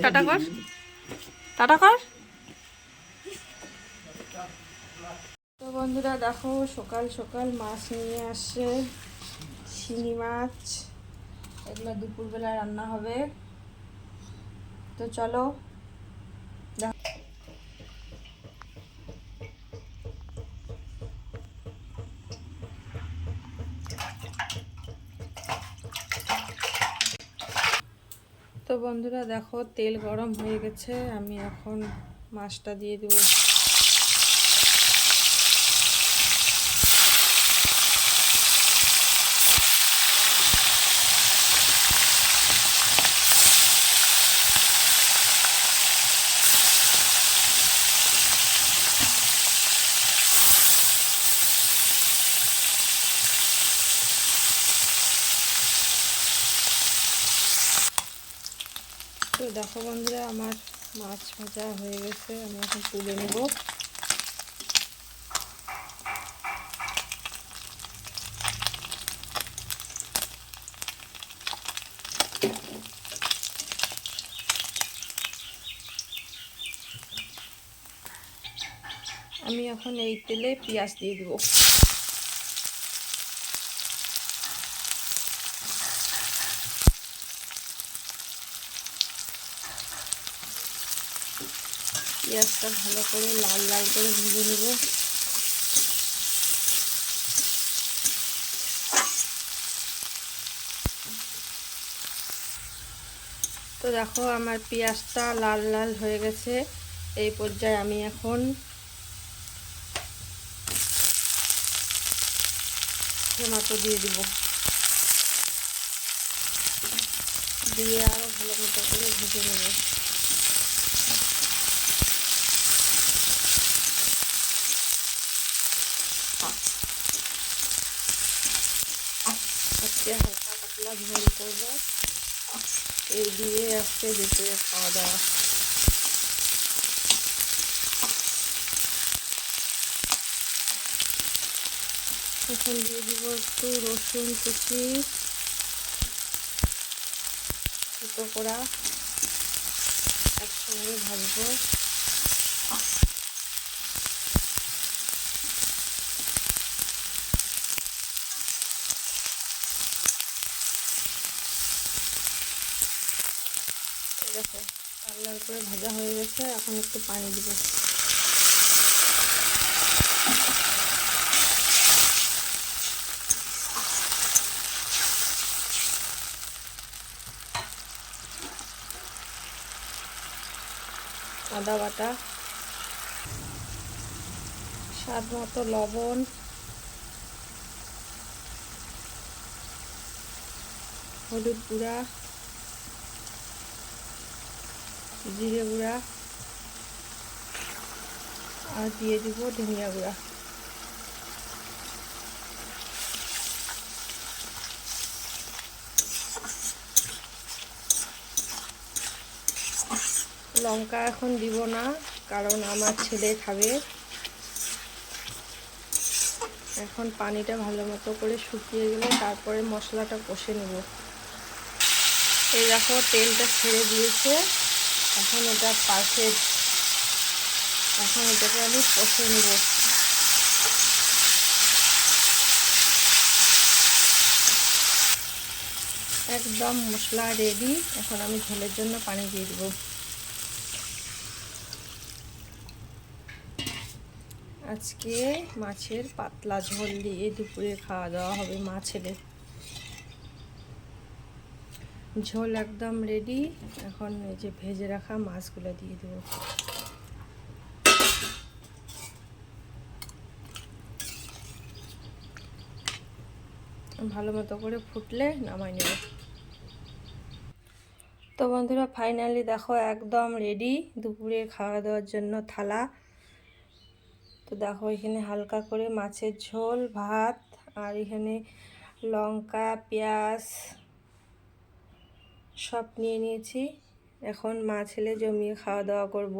Tata কর, tata কর। তো বন্ধুরা দেখো, সকাল সকাল মাছ নিয়ে আসছে, শিঙি মাছ। এগুলো দুপুরবেলা রান্না হবে। তো চলো। তো বন্ধুরা দেখো, তেল গরম হয়ে গেছে, আমি এখন মাছটা দিয়ে দেবো। তো দেখো বন্ধুরা, আমার মাছ ভাজা হয়ে গেছে, আমি এখন তুলে নেব। আমি এখন এই তেলে পেঁয়াজ দিয়ে দেব। পেঁয়াজটা ভালো করে লাল লাল করে ভেজে নেব। তো দেখো, আমার পেঁয়াজটা লাল লাল হয়ে গেছে। এই পর্যায়ে আমি এখন টমেটো দিয়ে দিব, দিয়ে আরও ভালো মতো করে ভেজে নেব। আজকে হালকা পাতলা ঝোল করবো, এই দিয়ে আজকে দুপুরে খাওয়া দাওয়া। এখন দিয়ে দিব একটু রসুন কুচি, ছোটো করা, একসঙ্গে ভাজবো। দেখো, লাল লাল করে ভাজা হয়ে গেছে, এখন একটু পানি দিব। আদা বাটা, স্বাদ মতো লবণ, হলুদ গুঁড়া, জিরে গুঁড়া, আর দিয়ে দিব ধনিয়া গুঁড়া। লঙ্কা এখন দিব না, কারণ আমার ছেলে খাবে। এখন পানিটা ভালো মতো করে শুকিয়ে গেলে তারপরে মশলাটা কষে নেব। এই দেখো, তেলটা ছেড়ে দিয়েছে, এখন এটা পারফেক্ট। এখন এটাকে আমি কষে নেব। একদম মশলা রেডি। এখন আমি ঝোলের জন্য পানি দিয়ে দেব। আজকে মাছের পাতলা ঝোল দিয়ে দুপুরে খাওয়া দাওয়া হবে মা ছেলে। ঝোল একদম রেডি। এখন এই যে ভেজে রাখা মাছগুলো দিয়ে দেব। ভালো মতো করে ফুটলে নামাই নেব। তো বন্ধুরা, ফাইনালি দেখো একদম রেডি দুপুরে খাওয়া দাওয়ার জন্য থালা। তো দেখো, এখানে হালকা করে মাছের ঝোল, ভাত, আর এখানে লঙ্কা, পেঁয়াজ সব নিয়ে নিয়েছি। এখন মা ছেলে জমিয়ে খাওয়া দাওয়া করব।